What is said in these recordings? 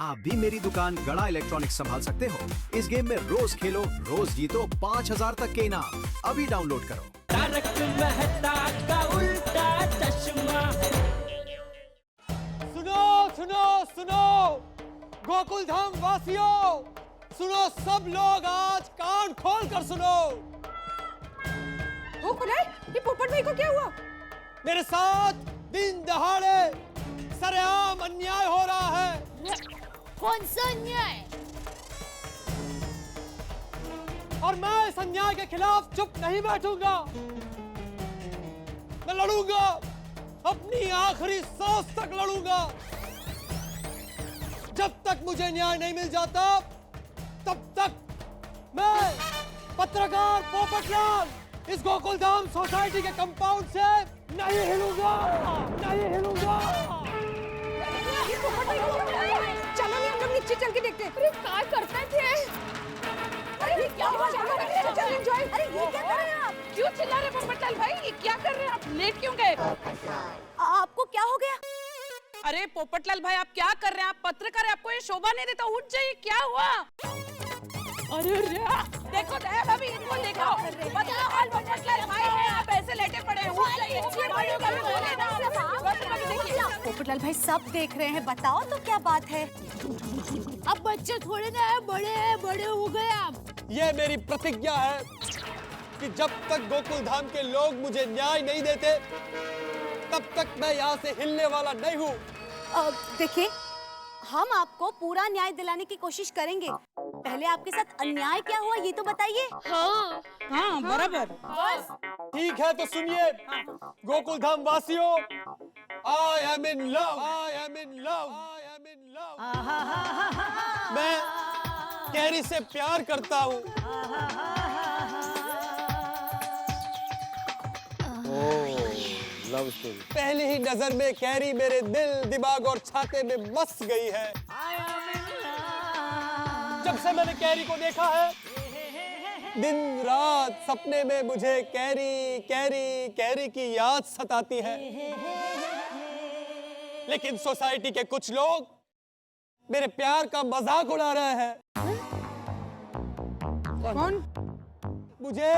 आप भी मेरी दुकान गड़ा इलेक्ट्रॉनिक्स संभाल सकते हो। इस गेम में रोज खेलो, रोज जीतो 5000 तक के इनाम। अभी डाउनलोड करो। तारक मेहता का उल्टा चश्मा। सुनो सुनो सुनो गोकुल धाम वासियों, सुनो सब लोग, आज कान खोल कर सुनो। हो कुनाल, ये पोपट भाई को क्या हुआ? मेरे साथ दिन दहाड़े सरेआम अन्याय हो रहा है। कौन सा अन्याय? और मैं इस अन्याय के खिलाफ चुप नहीं बैठूंगा। मैं लड़ूंगा, अपनी आखिरी सांस तक लड़ूंगा। जब तक मुझे न्याय नहीं मिल जाता, तब तक मैं पत्रकार पोपटलाल इस गोकुल धाम सोसाइटी के कंपाउंड से नहीं हिलूंगा, नहीं हिलूंगा। चलो हम लोग नीचे चल के देखते हैं। अरे क्या करते थे? अरे ये क्या हुआ? चलो एंजॉय। अरे ये क्या कर रहे हैं आप? क्यों चिल्ला रहे पोपटलाल भाई? ये क्या कर रहे हैं आप? लेट क्यों गए? आपको क्या हो गया? अरे पोपटलाल भाई, आप क्या कर रहे हैं? आप पत्रकार हैं, आपको ये शोभा नहीं देता। उठ जाइए, क्या हुआ? अरे देखो दया भाभी, इनको देखो। पत्रकार पोपटलाल भाई हैं, आप ऐसे लेटे पड़े हैं। उठ जाइए। पोपटलाल भाई सब देख रहे हैं, बताओ तो क्या बात है? अब बच्चे थोड़े ना है, बड़े हो गए आप। ये मेरी प्रतिज्ञा है कि जब तक गोकुल धाम के लोग मुझे न्याय नहीं देते, तब तक मैं यहाँ से हिलने वाला नहीं हूँ। देखिए, हम आपको पूरा न्याय दिलाने की कोशिश करेंगे। पहले आपके साथ अन्याय क्या हुआ ये तो बताइए। हाँ बराबर। ठीक है तो सुनिए गोकुल धाम वासियों, I am in love, I am in love, I am in love। मैं कैरी से प्यार करता हूँ। Love story. पहली ही नजर में कैरी मेरे दिल, दिमाग और छाते में बस गई है। जब से मैंने कैरी को देखा है, दिन रात सपने में मुझे कैरी कैरी कैरी की याद सताती है। लेकिन सोसाइटी के कुछ लोग मेरे प्यार का मजाक उड़ा रहे हैं। कौन? मुझे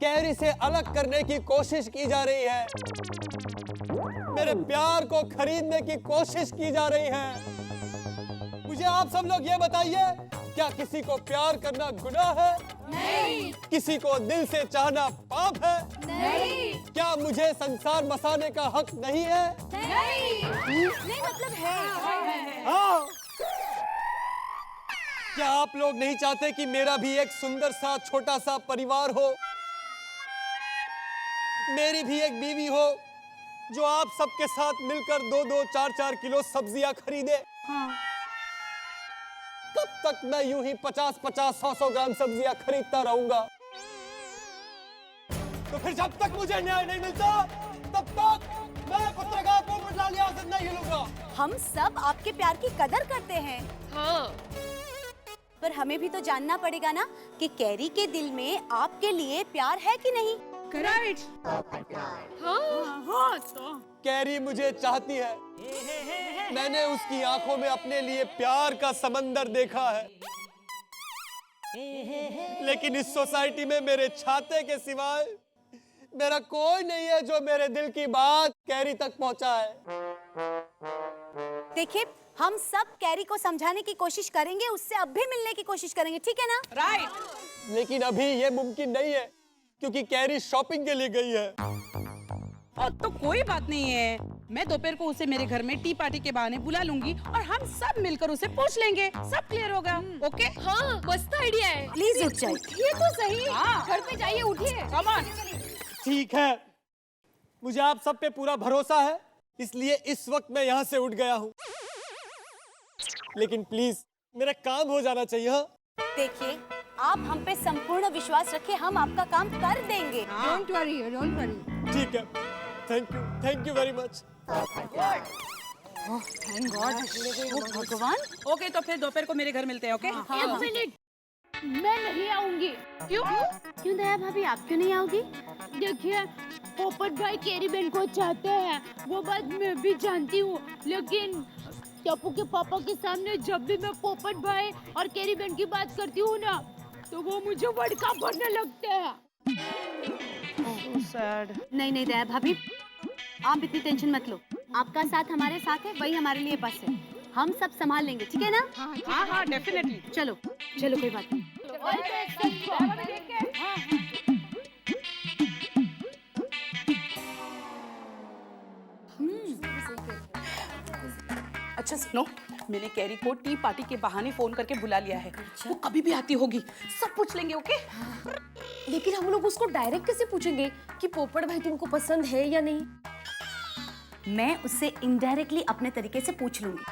कैरी से अलग करने की कोशिश की जा रही है। मेरे प्यार को खरीदने की कोशिश की जा रही है। मुझे आप सब लोग ये बताइए, क्या किसी को प्यार करना गुनाह है? नहीं। किसी को दिल से चाहना पाप है? नहीं। क्या मुझे संसार बसाने का हक नहीं है? नहीं मतलब है। हाँ। क्या आप लोग नहीं चाहते कि मेरा भी एक सुंदर सा छोटा सा परिवार हो? मेरी भी एक बीवी हो जो आप सबके साथ मिलकर 2-2, 4-4 किलो सब्जियां खरीदे। हाँ। कब तक मैं यूं ही 50-50, 100-100 ग्राम सब्जियां खरीदता रहूंगा? तो फिर जब तक मुझे न्याय नहीं मिलता, तब तक मैं पत्रकार पोपटलाल यहाँ से नहीं हिलूंगा। हम सब आपके प्यार की कदर करते हैं। हाँ। पर हमें भी तो जानना पड़ेगा ना कि कैरी के दिल में आपके लिए प्यार है कि नहीं। राइट। हाँ तो कैरी मुझे चाहती है। मैंने उसकी आंखों में अपने लिए प्यार का समंदर देखा है। लेकिन इस सोसाइटी में मेरे छाते के सिवाय मेरा कोई नहीं है जो मेरे दिल की बात कैरी तक पहुंचाए। देखिए, हम सब कैरी को समझाने की कोशिश करेंगे, उससे अब भी मिलने की कोशिश करेंगे, ठीक है ना? राइट। लेकिन अभी ये मुमकिन नहीं है क्योंकि कैरी शॉपिंग के लिए गई है। और तो कोई बात नहीं है, मैं दोपहर को उसे मेरे घर में टी पार्टी के बहाने बुला लूंगी और हम सब मिलकर उसे पूछ लेंगे, सब क्लियर होगा। ओके? हाँ, मस्त आइडिया है। प्लीज उठ जाइए। ये तो सही। हाँ। घर पे जाइए, उठिए। Come on. ठीक है, मुझे आप सब पे पूरा भरोसा है, इसलिए इस वक्त मैं यहाँ से उठ गया हूँ। लेकिन प्लीज मेरा काम हो जाना चाहिए। हाँ? देखिए, आप हम पे संपूर्ण विश्वास रखिए, हम आपका काम कर देंगे। Don't worry, don't worry. ठीक है, thank you very much. Thank God. भगवान। ओके, तो फिर दोपहर को मेरे घर मिलते हैं। ओके? एक मिनट, मैं नहीं आऊंगी। क्यों? क्यों दया भाभी, आप क्यों नहीं आओगी? देखिए, पोपट भाई कैरी बहन को चाहते हैं, वो बात मैं भी जानती हूँ, लेकिन टप्पू के पापा के सामने जब भी मैं पोपट भाई और कैरी बहन की बात करती हूँ ना, तो वो मुझे वड़का भरने लगते हैं। नहीं नहीं दया भाभी, आप इतनी टेंशन मत लो। आपका साथ हमारे साथ है, वही हमारे लिए बस है। हम सब संभाल लेंगे, ठीक है ना? हाँ हाँ डेफिनेटली। चलो चलो, कोई बात नहीं। अच्छा सुनो, मैंने कैरी को टी पार्टी के बहाने फोन करके बुला लिया है। वो कभी भी आती होगी, सब पूछ लेंगे। ओके? लेकिन हम लोग उसको डायरेक्ट कैसे पूछेंगे कि पोपट भाई तुमको पसंद है या नहीं? मैं उससे इनडायरेक्टली अपने तरीके से पूछ लूंगी,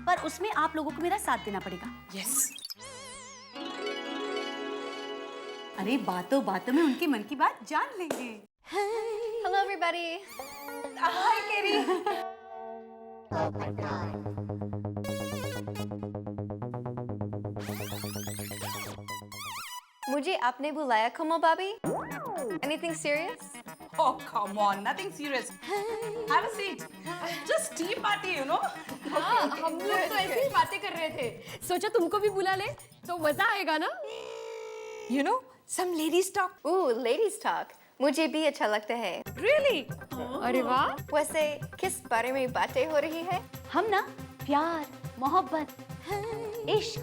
पर उसमें आप लोगों को मेरा साथ देना पड़ेगा। यस। अरे बातों बातों में उनके मन की बात जान लेंगे। Hello everybody. Hi Carrie. मुझे आपने बुलाया कमल भाभी? Anything serious? Oh come on, nothing serious. Have a seat. Just tea party, you know. हाँ, हम लोग तो ऐसे ही बातें कर रहे थे। सोचा तुमको भी बुला ले तो मजा आएगा ना? You know, some ladies talk. Ladies talk मुझे भी अच्छा लगता है। Really? अरे वाह। वैसे किस बारे में बातें हो रही है? हम ना प्यार, मोहब्बत, इश्क,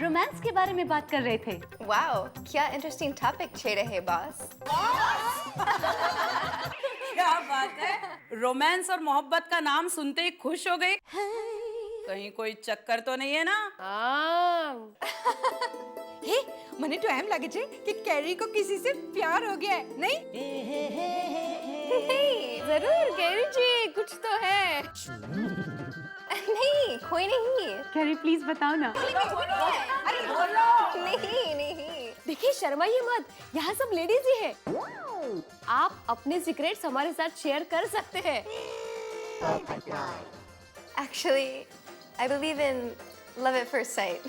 रोमांस के बारे में बात कर रहे थे। वाओ, क्या इंटरेस्टिंग टॉपिक छेड़ रहे बॉस। क्या बात है, रोमांस और मोहब्बत का नाम सुनते ही खुश हो गई। कहीं कोई चक्कर तो नहीं है ना? हे, મને તો એમ લાગે છે કે કેરી को किसी से प्यार हो गया है, नहीं? जरूर कैरी जी, कुछ तो है। नहीं, कोई नहीं। कैरी प्लीज बताओ ना। अरे बोलो। नहीं नहीं। देखिए शर्माइए मत, यहाँ सब लेडीज ही है। आप अपने सीक्रेट्स हमारे साथ शेयर कर सकते हैं। Actually, I believe in love at first sight.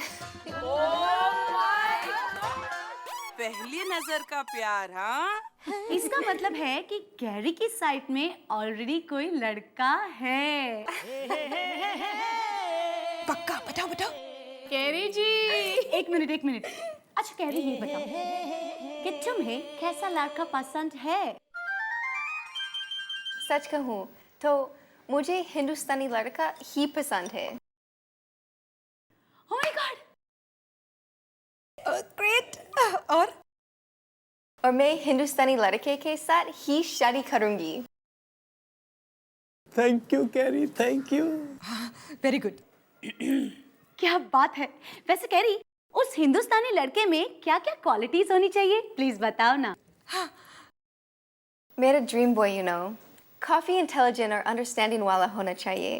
पहली नजर का प्यार, हाँ? इसका मतलब है कि कैरी की साइड में ऑलरेडी कोई लड़का है। पक्का? बताओ बताओ। कैरी जी। एक मिनट। अच्छा कैरी, ये बताओ कि तुम्हें कैसा लड़का पसंद है? सच कहूँ तो मुझे हिंदुस्तानी लड़का ही पसंद है। Oh my God! ग्रेट। और मैं हिंदुस्तानी लड़के के साथ ही शादी करूंगी। Thank you carry, thank you. Very good. क्या बात है। वैसे कैरी, उस हिंदुस्तानी लड़के में क्या क्या क्वालिटीज होनी चाहिए, प्लीज बताओ ना। मेरा ड्रीम बॉय, यू नो, काफी इंटेलिजेंट और अंडरस्टैंडिंग वाला होना चाहिए।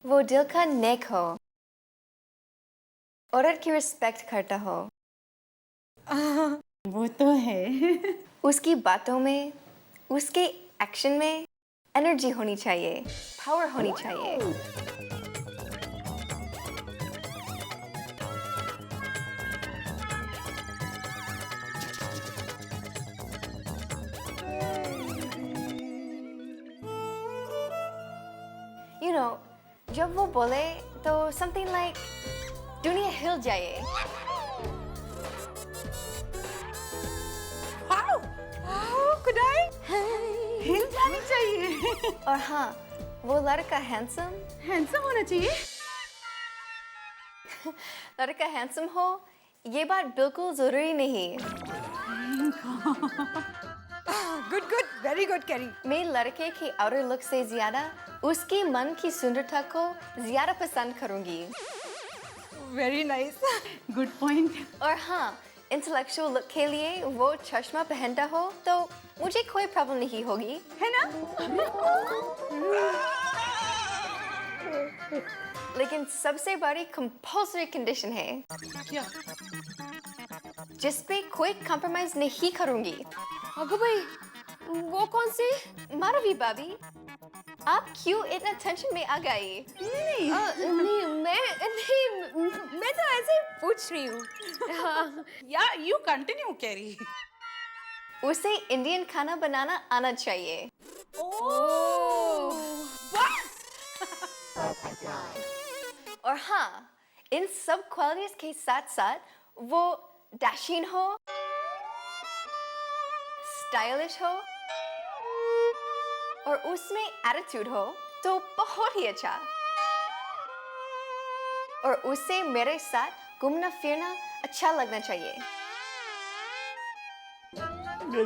वो दिल का नेक हो, औरत की रिस्पेक्ट करता हो। वो तो है। उसकी बातों में, उसके एक्शन में एनर्जी होनी चाहिए, पावर होनी चाहिए। You know, जब वो बोले तो something like दुनिया हिल जाए। हिल जानी चाहिए। और हाँ, वो लड़का हैंडसम होना चाहिए। लड़का हैंडसम हो, ये बात बिल्कुल जरूरी नहीं। Good, very good carry. मैं लड़के की आउटर लुक से ज्यादा उसके मन की सुंदरता को ज्यादा पसंद करूंगी। Very nice. Good point. और हाँ, इंटेलेक्चुअल लुक के लिए वो चश्मा पहनता हो तो मुझे कोई प्रॉब्लम नहीं होगी, है ना? लेकिन सबसे बड़ी कंपल्सरी कंडीशन है। क्या? जिस पे कोई कॉम्प्रोमाइज नहीं करूंगी। अगो भाई, वो कौन सी? मारवी भाभी, आप क्यों इतना टेंशन में आ गई? नहीं, मैं तो ऐसे ही पूछ रही हूँ। या यू कंटिन्यू कैरी। उसे इंडियन खाना बनाना आना चाहिए। और हाँ, इन सब क्वालिटीज के साथ साथ वो डैशिंग हो, स्टाइलिश हो और उसमें एटीट्यूड हो तो बहुत ही अच्छा। और उसे मेरे साथ घूमना फिरना अच्छा लगना चाहिए। ले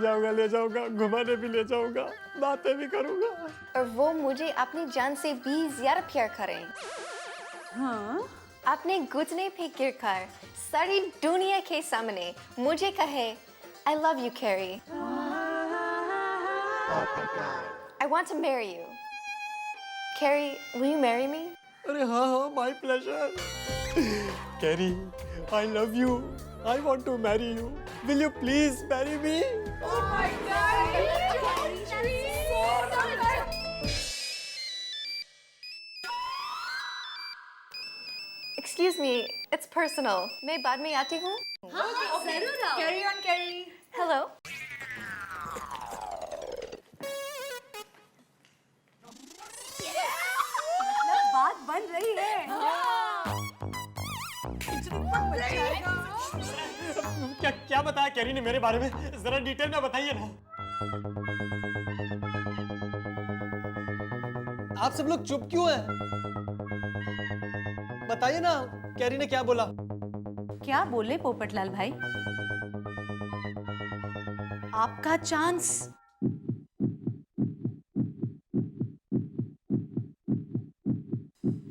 जाऊंगा, घुमाने भी ले जाऊंगा, बातें भी करूंगा। और वो मुझे अपनी जान से भी ज्यादा प्यार करें। हाँ? अपने घुटने पे गिरकर सारी दुनिया के सामने मुझे कहे I love you, Carrie. I want to marry you. Carrie, will you marry me? अरे हाँ, my pleasure. Carry, I love you. I want to marry you. Will you please marry me? Excuse me, it's personal. मैं बाद में आती हूँ। Carry on, Carrie. Hello. बात बन रही है। क्या बताया कैरी ने मेरे बारे में? जरा डिटेल में बताइए ना। आप सब लोग चुप क्यों हैं? बताइए ना, कैरी ने क्या बोला? क्या बोले पोपटलाल भाई? आपका चांस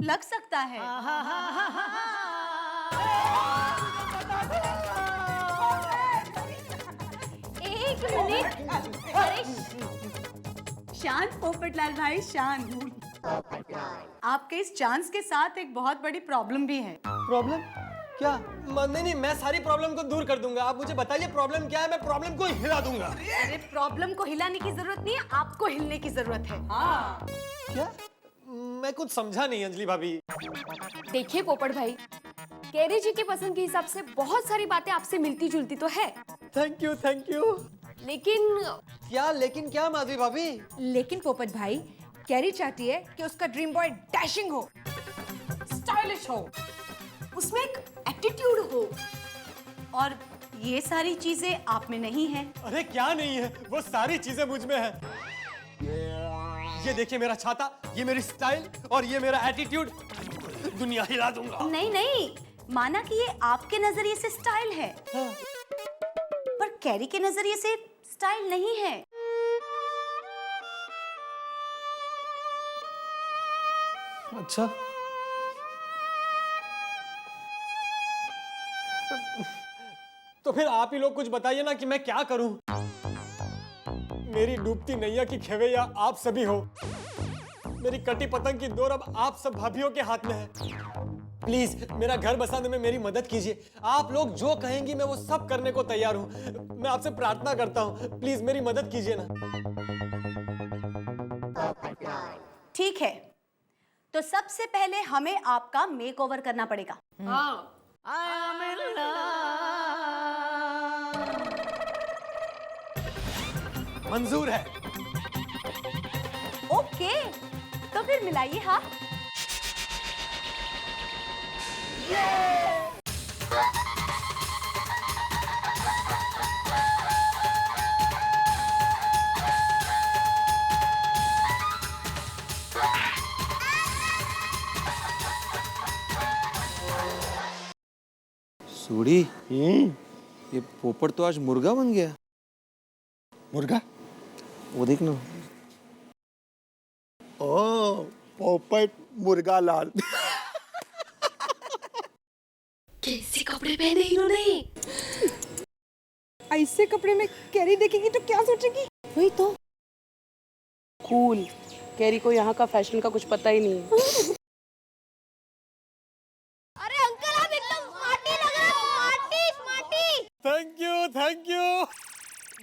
लग सकता है। एक मिनट, अरे शांत पोपटलाल भाई, शांत। आपके इस चांस के साथ एक बहुत बड़ी प्रॉब्लम भी है। प्रॉब्लम? क्या? नहीं, मैं सारी प्रॉब्लम को दूर कर दूंगा। आप मुझे बताइए प्रॉब्लम क्या है, मैं प्रॉब्लम को हिला दूंगा। अरे प्रॉब्लम को हिलाने की जरूरत नहीं है, आपको हिलने की जरूरत है। हाँ। क्या? मैं कुछ समझा नहीं अंजलि भाभी। देखिए पोपट भाई, कैरी जी के पसंद के हिसाब से बहुत सारी बातें आपसे मिलती जुलती तो है, थैंक यू। लेकिन क्या माधवी भाभी? लेकिन पोपट भाई, कैरी चाहती है कि उसका ड्रीम बॉय डैशिंग हो, स्टाइलिश हो, उसमें एक एटीट्यूड हो। और ये सारी चीजें आप में नहीं है। अरे क्या नहीं है, वो सारी चीजें मुझ में है। ये देखिए मेरा छाता, ये मेरी स्टाइल और ये मेरा एटीट्यूड, दुनिया हिला दूंगा। नहीं, माना कि ये आपके नजरिए से स्टाइल है, हाँ। पर कैरी के नजरिए से स्टाइल नहीं है। अच्छा, तो फिर आप ही लोग कुछ बताइए ना कि मैं क्या करूं। मेरी डूबती नैया की खेवैया आप सभी हो। मेरी कटी पतंग की डोर अब आप सब भाभीियों के हाथ में है। प्लीज मेरा घर बसाने में मेरी मदद कीजिए। आप लोग जो कहेंगी मैं वो सब करने को तैयार हूं। मैं आपसे प्रार्थना करता हूं, प्लीज मेरी मदद कीजिए ना। ठीक है, तो सबसे पहले हमें आपका मेकओवर करना पड़ेगा। मंजूर है। ओके, तो फिर मिलाइए हाथ। सूड़ी, ये पोपट तो आज मुर्गा बन गया। मुर्गा? वो देख ना। ओ, पोपट मुर्गा लाल। कैसे कपड़े पहने इन्होंने? ऐसे कपड़े में कैरी देखेगी तो क्या सोचेगी? वही तो। कूल। कैरी को यहाँ का फैशन का कुछ पता ही नहीं है। अरे अंकल आप एकदम स्मार्टी लग रहे हो, स्मार्टी। थैंक यू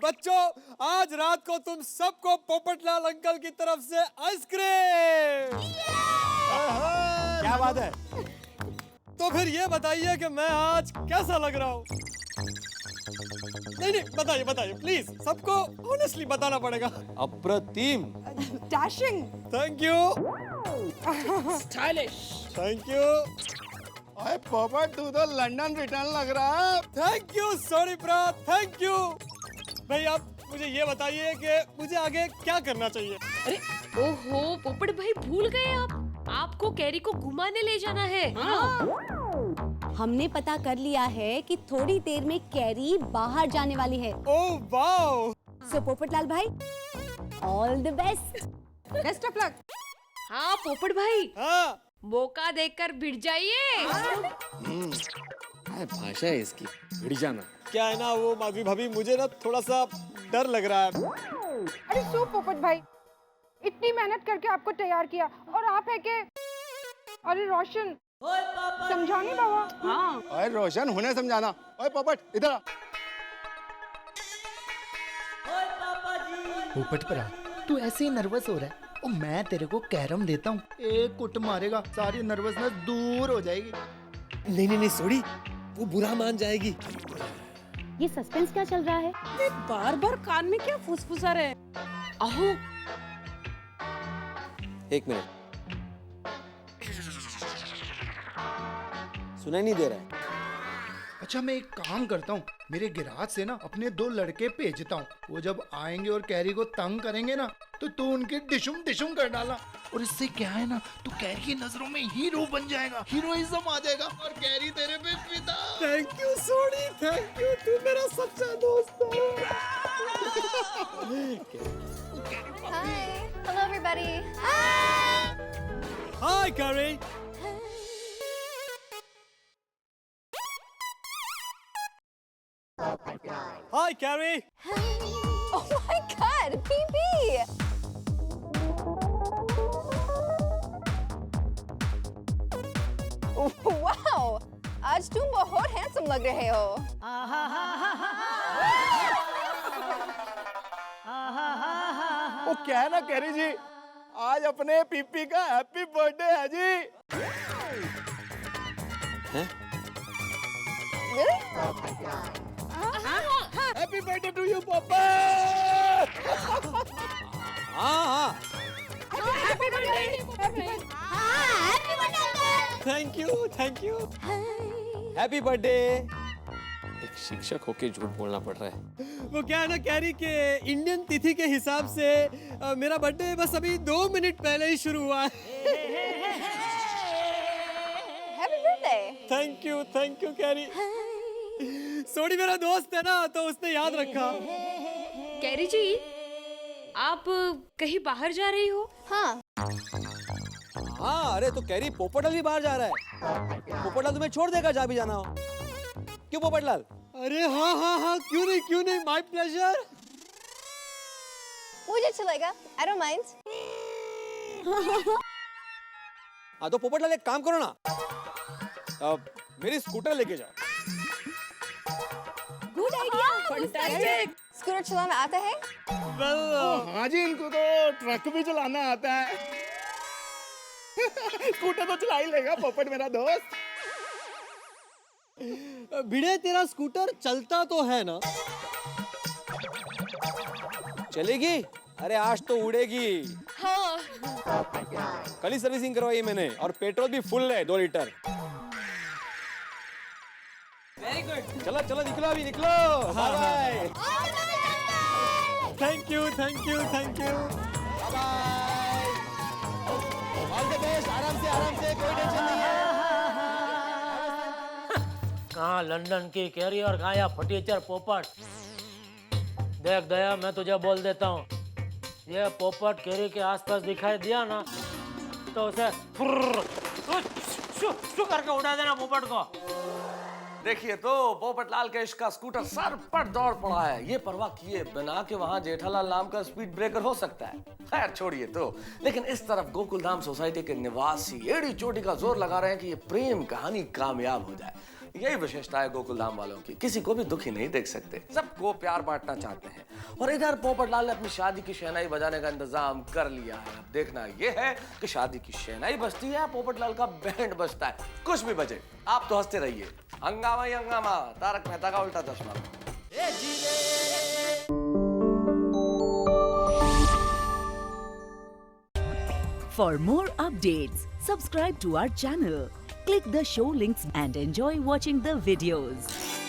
बच्चों, आज रात को तुम सबको पोपटलाल अंकल की तरफ से आइसक्रीम। क्या बात है? तो फिर ये बताइए कि मैं आज कैसा लग रहा हूँ? नहीं बताइए बताइए प्लीज, सबको ऑनेस्टली बताना पड़ेगा। अप्रतिम। Dashing. Thank you. Stylish. Thank you. अरे पोपट तू तो लंदन रिटर्न लग रहा है। Thank you sorry bra, thank you. भाई आप मुझे ये बताइए कि मुझे आगे क्या करना चाहिए? अरे ओहो पोपट भाई भूल गए आपको कैरी को घुमाने ले जाना है। हमने पता कर लिया है कि थोड़ी देर में कैरी बाहर जाने वाली है। Oh wow. सो पोपटलाल भाई, all the best. Best of luck. हाँ पोपट भाई, हाँ मौका देखकर भिड़ जाइए। भाषा है इसकी, भिड़ जाना। क्या है ना वो माधवी भाभी, मुझे ना थोड़ा सा डर लग रहा है। अरे सो पोपट भाई, इतनी मेहनत करके आपको तैयार किया और आप है के अरे रोशन समझानी बाबा। हाँ अरे रोशन उन्हें समझाना। ओए पोपट इधर आ। पोपट परा, तू ऐसे ही नर्वस हो रहा है। ओ मैं तेरे को कैरम देता हूँ, एक कुट मारेगा सारी नर्वसनेस दूर हो जाएगी। नहीं सोड़ी, वो बुरा मान जाएगी। ये सस्पेंस क्या चल रहा है? बार बार कान में क्या फुसफुसा रहे? आहो एक मिनट, सुनाई नहीं दे रहा है। अच्छा मैं एक काम करता हूँ, मेरे गिराज से ना अपने 2 लड़के भेजता हूँ। वो जब आएंगे और कैरी को तंग करेंगे ना, तो तू उनके डिशुम डिशुम कर डाला। और इससे क्या है ना, तू कैरी की नजरों में हीरो बन जाएगा, हीरोइज्म आ जाएगा और कैरी तेरे पे फिदा। Thank you Soni, thank you, तू मेरा सच्चा दोस्त है। Hi. Hello, everybody. Hi Carry. Hi Carry. Oh my God, PP. Wow, आज तुम बहुत हैंडसम लग रहे हो। वो क्या है ना कैरी जी, आज अपने पीपी का हैप्पी बर्थडे है जी। Really? Happy birthday to you Popat. हाँ थैंक यू। Happy birthday. एक शिक्षक होके झूठ बोलना पड़ रहा है। वो क्या है ना कैरी के इंडियन तिथि के हिसाब से मेरा बर्थडे बस अभी 2 मिनट पहले ही शुरू हुआ है। Happy birthday. Thank you Carry. Soni मेरा दोस्त है ना, तो उसने याद रखा। कैरी जी, आप कहीं बाहर जा रही हो? हाँ। हाँ अरे तो कैरी, पोपटलाल भी बाहर जा रहा है। पोपटलाल तुम्हें छोड़ देगा जहाँ भी जाना हो। क्यों पोपटलाल? अरे हाँ, क्यों नहीं, माय प्लेजर। मुझे चलेगा, I don't mind. हाँ तो पोपटलाल एक काम करो ना, मेरी स्कूटर लेके जाओ। Good idea. फैंटास्टिक। स्कूटर चलाना आता है? हाँ जी, इनको तो ट्रक भी चलाना आता है। स्कूटर तो चला ही लेगा पोपट मेरा दोस्त। भिड़े तेरा स्कूटर चलता तो है ना? चलेगी? अरे आज तो उड़ेगी। हाँ। कल ही सर्विसिंग करवाई मैंने और पेट्रोल भी फुल है 2 लीटर। Very good. चलो निकलो अभी, निकलो। Bye. Thank you. All the best. आराम से, कोई टेंशन नहीं है। कहाँ लंदन की कैरी और कहाँ या फटीचर पोपट। देख दया, मैं तुझे बोल देता हूँ, ये पोपट कैरी के आसपास दिखाई दिया ना, तो उसे शू करके उड़ा देना पोपट को। देखिए तो पोपटलाल के इसका स्कूटर सर पर दौड़ पड़ा है, ये परवाह किए बिना कि वहां जेठालाल नाम का स्पीड ब्रेकर हो सकता है। खैर छोड़िए तो, लेकिन इस तरफ गोकुलधाम सोसाइटी के निवासी एड़ी चोटी का जोर लगा रहे हैं कि ये प्रेम कहानी कामयाब हो जाए। यही विशेषता है गोकुलधाम वालों की, किसी को भी दुखी नहीं देख सकते, सबको प्यार बांटना चाहते हैं। और इधर पोपटलाल ने अपनी शादी की शहनाई बजाने का इंतजाम कर लिया है। अब देखना ये है कि शादी की शहनाई बजती है या पोपटलाल का बैंड बजता है। कुछ भी बजे, आप तो हंसते रहिए। हंगामा ही हंगामा, तारक मेहता का उल्टा चश्मा। For more updates, subscribe to our channel, click the show links and enjoy watching the videos.